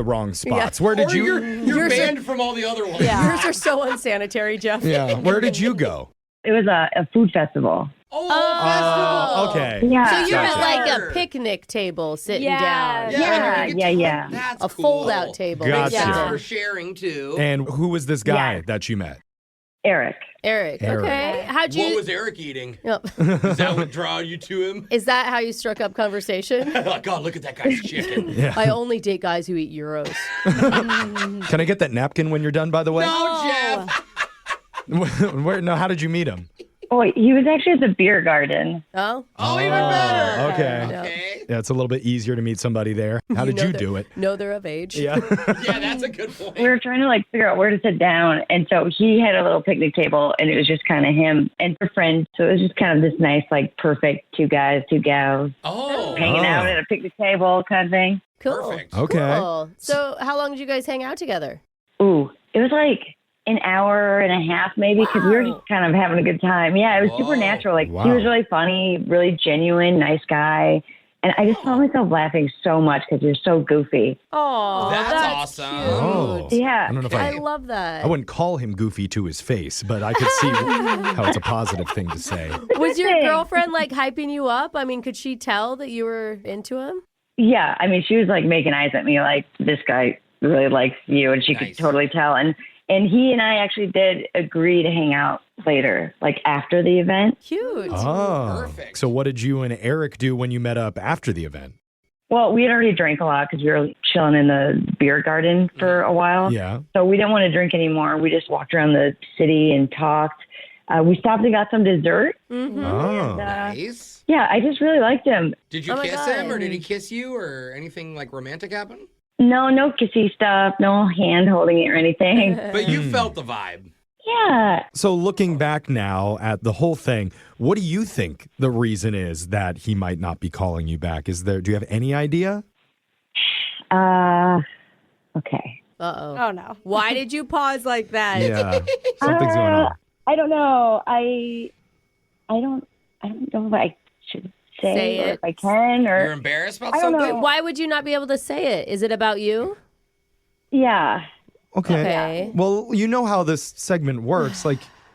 the wrong spots. Where did You're banned from all the other ones. Yeah. Yours are so unsanitary, Jeff. Yeah. Where did you go? It was a food festival. Oh, festival. Okay. Yeah. So you're at Gotcha. like a picnic table sitting down. Yeah. That's A cool. fold-out table. Gotcha. Thanks for sharing, too. And who was this guy that you met? Eric. Eric. Okay. How'd you... What was Eric eating? Yep. Is that what drawing you to him? Is that how you struck up conversation? Like, God, look at that guy's chicken. Yeah. I only date guys who eat gyros. Can I get that napkin when you're done, by the way? No, Jeff. No, how did you meet him? Oh, he was actually at the beer garden. Oh? Oh, even better. Okay. Okay. Yeah, it's a little bit easier to meet somebody there. How did you do it? Know they're of age. Yeah. Yeah, that's a good point. We were trying to figure out where to sit down, and so he had a little picnic table, and it was just kind of him and her friend. So it was just kind of this nice, perfect two guys, two gals hanging out at a picnic table kind of thing. Cool. Perfect. Okay. Cool. So how long did you guys hang out together? Ooh, it was an hour and a half maybe because we were just kind of having a good time. Yeah, it was super natural. He was really funny, really genuine, nice guy. And I just found myself laughing so much because you're so goofy. Oh, That's awesome. cute. Oh. Yeah. I don't know if I love that. I wouldn't call him goofy to his face, but I could see how it's a positive thing to say. Was your girlfriend hyping you up? I mean, could she tell that you were into him? Yeah, I mean, she was making eyes at me this guy really likes you, and she could totally tell. And he and I actually did agree to hang out later, after the event. Cute. Oh. Perfect. So what did you and Eric do when you met up after the event? Well, we had already drank a lot because we were chilling in the beer garden for a while. Yeah. So we didn't want to drink anymore. We just walked around the city and talked. We stopped and got some dessert. Mm-hmm. Oh. Nice. Yeah, I just really liked him. Did you Oh my kiss God. him, or did he kiss you, or anything romantic happen? No kissy stuff, no hand holding it or anything. But you felt the vibe. Yeah. So looking back now at the whole thing, what do you think the reason is that he might not be calling you back? Do you have any idea? Okay. Uh-oh. Oh, no. Why did you pause like that? Yeah. Something's going on. I don't know. I don't know if I should say or it. if I can or You're embarrassed about I don't something? know. Why would you not be able to say it? Is it about you? Yeah. Okay. Well, you know how this segment works.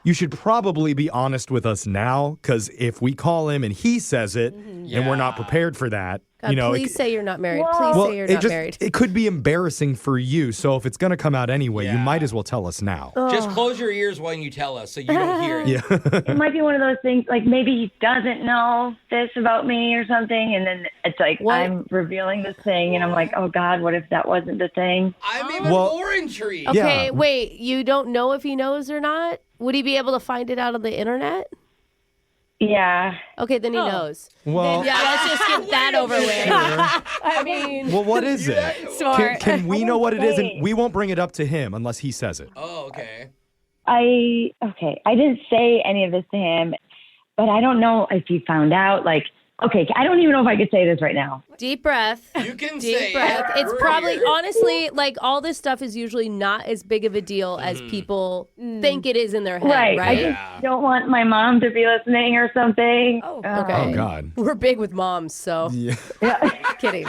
You should probably be honest with us now, because if we call him and he says it, and we're not prepared for that, God, please say you're not married. Please say you're not married. It could be embarrassing for you. So if it's going to come out anyway, you might as well tell us now. Just close your ears when you tell us so you don't hear it. Yeah. It might be one of those things, maybe he doesn't know this about me or something, and then it's I'm revealing this thing, and I'm like, oh God, what if that wasn't the thing? I'm even more intrigued. Okay, wait, you don't know if he knows or not? Would he be able to find it out on the internet? Yeah. Okay, then he knows. Well, Yeah, let's just get that over with. I mean, well, what is it? Smart. Can we know what it is? And we won't bring it up to him unless he says it. Oh, okay. I didn't say any of this to him, but I don't know if he found out. Okay, I don't even know if I could say this right now. deep breath. You can Deep say breath. it. It's We're probably, here. honestly, all this stuff is usually not as big of a deal as people think it is in their head, right? I just don't want my mom to be listening or something. Oh, okay. Oh, God. We're big with moms, so Yeah. kidding.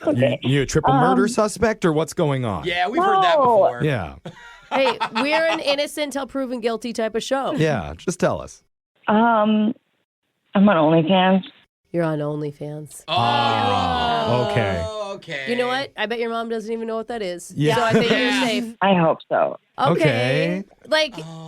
Okay. You a triple murder suspect, or what's going on? Yeah, we've heard that before. Yeah. Hey, we're an innocent till proven guilty type of show. Yeah. Just tell us. I'm on OnlyFans. You're on OnlyFans. Oh, Okay. okay. You know what? I bet your mom doesn't even know what that is. Yeah. So I think you're safe. I hope so. Okay.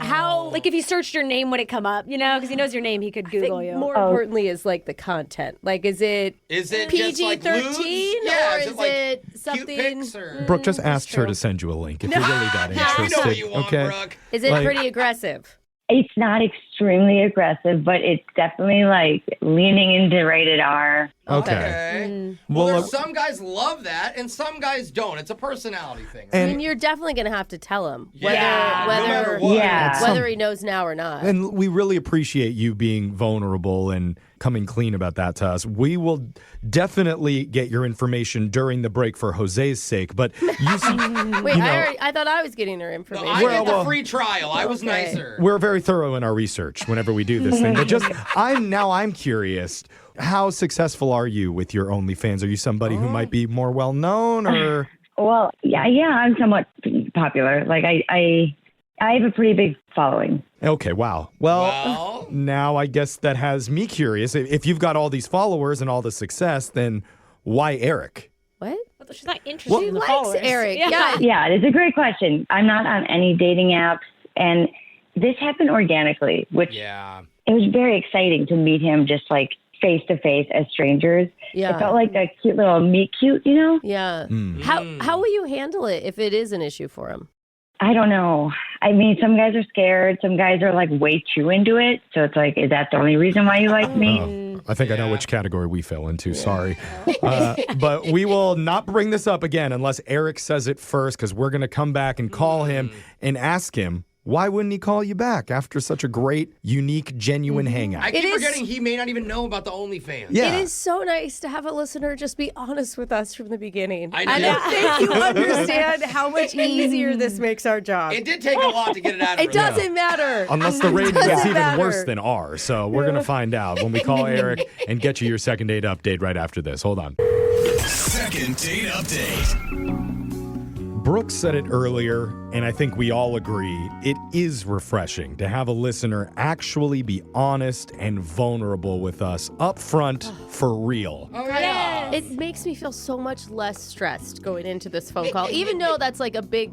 How? If you searched your name, would it come up? Because he knows your name, he could Google you. More importantly is the content. Is it PG-13 or is it something? Pics or... Brooke just asked her to send you a link if you're really that We interested. know what you want, okay. Brooke. Is it pretty aggressive? It's not extremely aggressive, but it's definitely leaning into rated R. Okay. Well, Well, some guys love that, and some guys don't. It's a personality thing. I mean, you're definitely going to have to tell him whether no matter what. Yeah. whether he knows now or not. And we really appreciate you being vulnerable and coming clean about that to us. We will definitely get your information during the break for Jose's sake, but you Wait, I thought I was getting her No, information. I get the free trial. I was nicer. we're very thorough in our research whenever we do this thing. But I'm curious. How successful are you with your OnlyFans? Are you somebody who might be more well known, or? Well, yeah, I'm somewhat popular. Like I have a pretty big following. Okay, wow. Well, now I guess that has me curious. If you've got all these followers and all the success, then why Eric? What? She's not interested in the likes followers. Eric. Yeah. Yeah, it's a great question. I'm not on any dating apps, and this happened organically, which it was very exciting to meet him just like face to face as strangers. Yeah. It felt like that cute little meet cute, you know? Yeah. How will you handle it if it is an issue for him? I don't know. I mean, some guys are scared. Some guys are like way too into it. So it's like, is that the only reason why you like me? I think I know which category we fell into. Sorry. But we will not bring this up again unless Eric says it first, because we're going to come back and call him and ask him, why wouldn't he call you back after such a great, unique, genuine hangout? I keep forgetting he may not even know about the OnlyFans. Yeah. It is so nice to have a listener just be honest with us from the beginning. I And do. I think you understand how much easier this makes our job. It did take a lot to get it out of him. It doesn't matter. Unless the rating is doesn't even matter. worse than ours. So we're going to find out when we call Eric and get you your second date update right after this. Hold on. Second date update. Brooke said it earlier, and I think we all agree, it is refreshing to have a listener actually be honest and vulnerable with us up front for real. Oh, yeah. It makes me feel so much less stressed going into this phone call, even though that's like a big,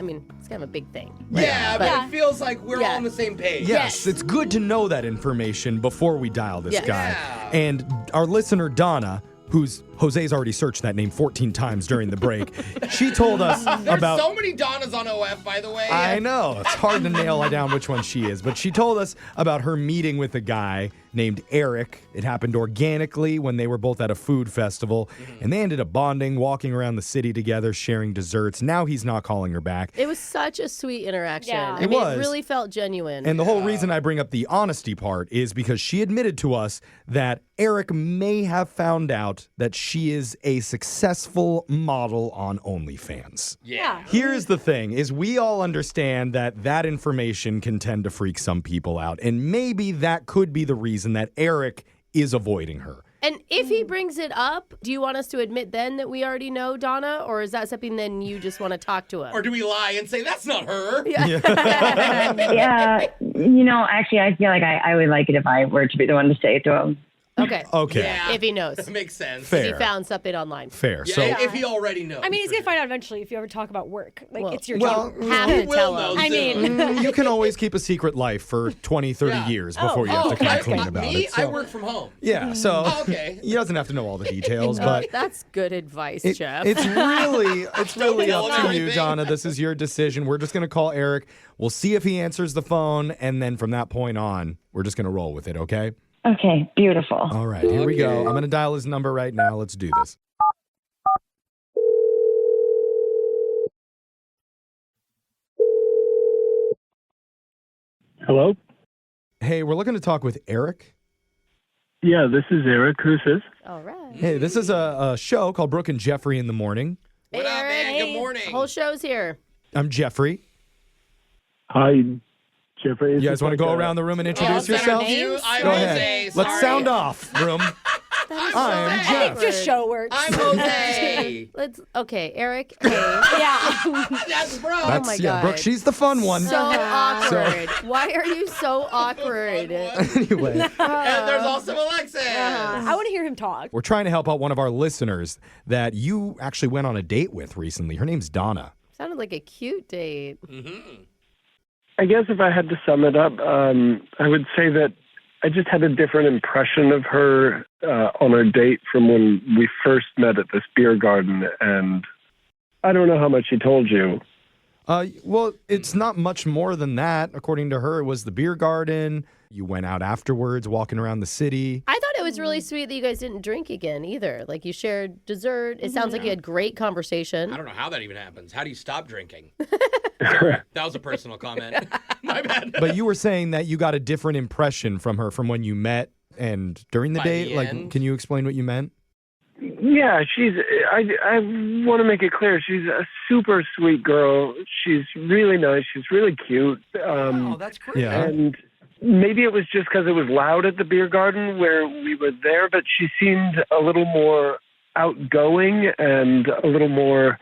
it's kind of a big thing. Yeah, but it feels like we're all on the same page. Yes, it's good to know that information before we dial this guy. Yeah. And our listener, Donna, who's Jose's already searched that name 14 times during the break. She told us There's about... so many Donnas on OF, by the way. I know. It's hard to nail down which one she is. But she told us about her meeting with a guy named Eric. It happened organically when they were both at a food festival. And they ended up bonding, walking around the city together, sharing desserts. Now he's not calling her back. It was such a sweet interaction. Yeah. It was. really felt genuine. And the whole reason I bring up the honesty part is because she admitted to us that Eric may have found out that she is a successful model on OnlyFans. Yeah. Here's the thing, is we all understand that information can tend to freak some people out. And maybe that could be the reason that Eric is avoiding her. And if he brings it up, do you want us to admit then that we already know Donna? Or is that something then you just want to talk to him? Or do we lie and say, that's not her? Yeah, actually, I feel like I would like it if I were to be the one to say it to him. Okay. Yeah. If he knows. That makes sense. Fair. If he found something online. Fair. Yeah, So if he already knows. I mean, he's going to find out eventually if you ever talk about work. Like, Well, it's your well, job. Have He to will tell know him. I mean, you can always keep a secret life for 20, 30 years before you have to come clean about me? it. So, I work from home. yeah, so Oh, okay. he doesn't have to know all the details, but That's good advice, Jeff. it's really up tell to him you, everything. Donna. This is your decision. We're just going to call Eric. We'll see if he answers the phone, and then from that point on, we're just going to roll with it, okay? Okay, beautiful. All right, here we go. I'm going to dial his number right now. Let's do this. Hello? Hey, we're looking to talk with Eric. Yeah, this is Eric. Who's this? All right. Hey, this is a show called Brooke and Jeffrey in the Morning. What up, man? Good morning. Whole show's here. I'm Jeffrey. Hi, Jeffrey. You guys want to go around the room and introduce yourself? I'm Go Jose. ahead. Sorry. Let's sound off, room. I'm Jeff. just show works. I'm Jose. Okay, Eric. Hey. Yeah. That's bro. That's, my yeah, God. Brooke, she's the fun one. So awkward. Why are you so awkward? Anyway, And there's also Alexis. I want to hear him talk. we're trying to help out one of our listeners that you actually went on a date with recently. Her name's Donna. Sounded like a cute date. I guess if I had to sum it up, I would say that I just had a different impression of her on our date from when we first met at this beer garden. And I don't know how much she told you. Well, it's not much more than that. According to her, it was the beer garden. You went out afterwards, walking around the city. I thought it was really sweet that you guys didn't drink again either. Like you shared dessert. It sounds like you had great conversation. I don't know how that even happens. How do you stop drinking? Sorry, that was a personal comment. My bad. But you were saying that you got a different impression from her from when you met and during the By date. the Like, end. can you explain what you meant? Yeah, I want to make it clear, she's a super sweet girl. She's really nice. She's really cute. Oh, that's great. Yeah. And maybe it was just because it was loud at the beer garden where we were there, but she seemed a little more outgoing and a little more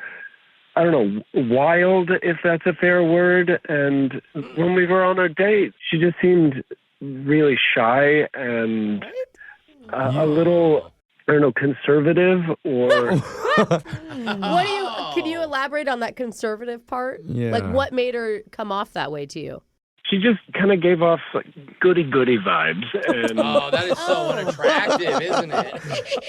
I don't know, wild, if that's a fair word. And when we were on our date, she just seemed really shy and a little, I don't know, conservative or... Can you elaborate on that conservative part? Yeah. Like, what made her come off that way to you? She just kind of gave off like goody-goody vibes. And Oh, that is so unattractive, isn't it?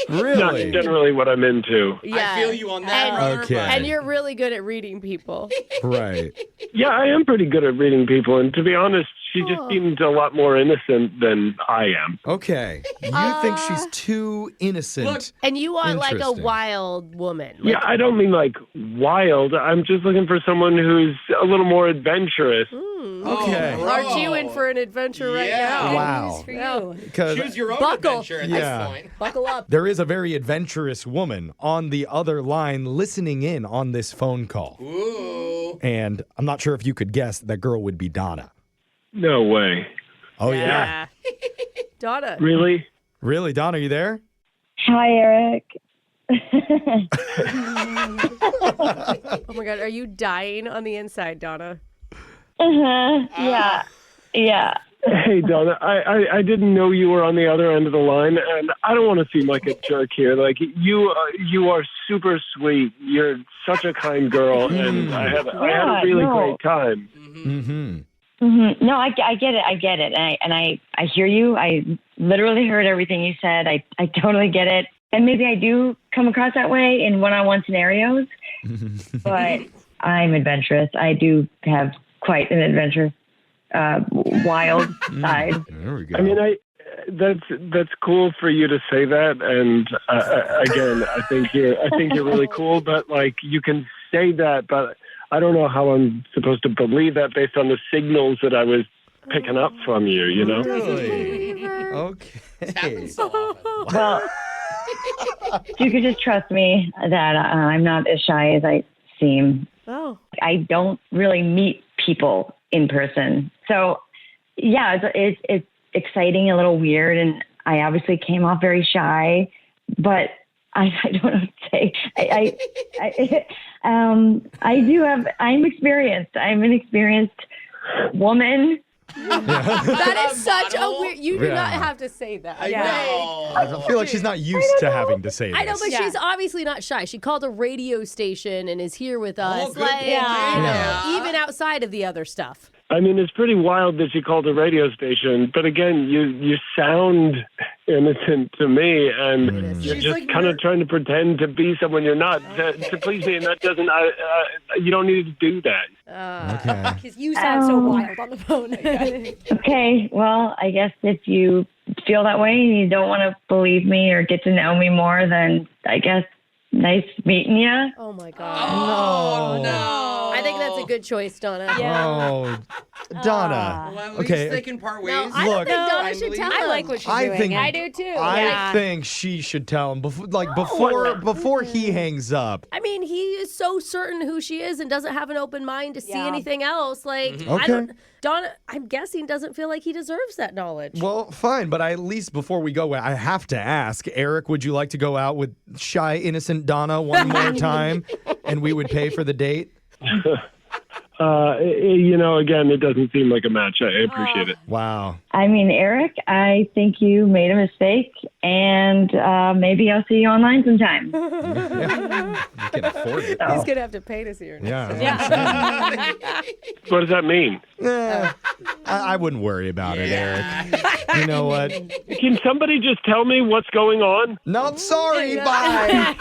not Really? generally what I'm into. I feel you on that, And- brother. Okay. but- And you're really good at reading people. Right. Yeah, I am pretty good at reading people. And to be honest, she just seemed a lot more innocent than I am. Okay. You think she's too innocent. Look, And you want like a Interesting. wild woman. Yeah, I don't mean like wild. I'm just looking for someone who's a little more adventurous. Okay. Oh, bro. Aren't you in for an adventure right Yeah. now? Wow. News for you. Because Choose your own Buckle. adventure at Yeah. this point. Buckle up. there is a very adventurous woman on the other line listening in on this phone call. Ooh. And I'm not sure if you could guess that girl would be Donna. No way. Oh, yeah. Donna. Really? Really? Donna, are you there? Hi, Eric. Oh my God, are you dying on the inside, Donna? Yeah. Yeah. Hey, Donna, I didn't know you were on the other end of the line, and I don't want to seem like a jerk here. Like, you are super sweet. You're such a kind girl, and I had a really great time. Mm-hmm. No, I get it. I get it. And I hear you. I literally heard everything you said. I totally get it. And maybe I do come across that way in one-on-one scenarios, but I'm adventurous. I do have quite an adventurous, wild side. There we go. I mean, that's cool for you to say that, and again, I think you're really cool. But like, you can say that, but I don't know how I'm supposed to believe that based on the signals that I was picking up from you. You know? Really? It's happened Okay. so often. Well, you could just trust me that I'm not as shy as I seem. Oh. I don't really meet people in person. So, yeah, it's exciting, a little weird, and I obviously came off very shy, but I don't know what to say. I'm experienced. I'm an experienced woman. That is such a weird. You do Yeah. not have to say that. I know. I feel like she's not used to having to say this. I know, but Yeah. she's obviously not shy. She called a radio station and is here with us. Oh, good like, point. Yeah. even outside of the other stuff. I mean, it's pretty wild that you called a radio station, but again, you sound innocent to me, and you're She's just like kind of trying to pretend to be someone you're not to please me, and that doesn't. You don't need to do that. Okay. Because you sound so wild on the phone. Okay, well, I guess if you feel that way and you don't want to believe me or get to know me more, then I guess nice meeting you. Oh my God. Oh, no. I think that's a good choice, Donna. Oh, Donna. Ah. Well, at least Okay. they can part ways. No, I Look- don't think Donna I should believe- tell I him. like what she's I doing. think- I do too. I yeah. think she should tell him before he hangs up. I mean, he is so certain who she is and doesn't have an open mind to see Yeah. anything else. Like, Okay. I don't. Donna, I'm guessing, doesn't feel like he deserves that knowledge. Well, fine, but at least before we go, I have to ask, Eric, would you like to go out with shy, innocent Donna one more time, and we would pay for the date? Again, it doesn't seem like a match. I appreciate it. Wow. I mean, Eric, I think you made a mistake, and maybe I'll see you online sometime. Yeah. You can afford it. He's going to have to pay to see her. Yeah. What does that mean? I wouldn't worry about it, Eric. You know what? Can somebody just tell me what's going on? No, sorry, bye.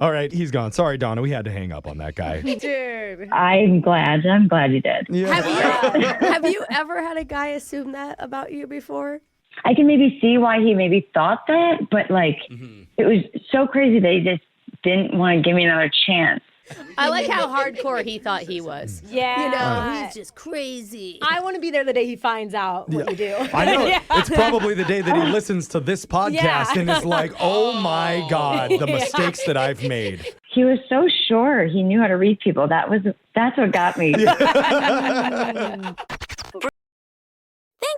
All right, he's gone. Sorry, Donna. We had to hang up on that guy. Dude. I'm glad you did. Yeah. Have you ever had a guy assume that about you before? I can maybe see why he maybe thought that, but like, it was so crazy that he just didn't want to give me another chance. I like how hardcore he thought he was. Yeah. You know, he's just crazy. I want to be there the day he finds out what you do. I know. Yeah. It's probably the day that he listens to this podcast Yeah. and is like, oh my God, the mistakes that I've made. He was so sure he knew how to read people. That's what got me. Thanks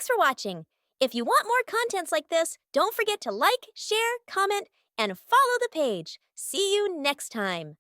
for watching. If you want more contents like this, don't forget to like, share, comment, and follow the page. See you next time.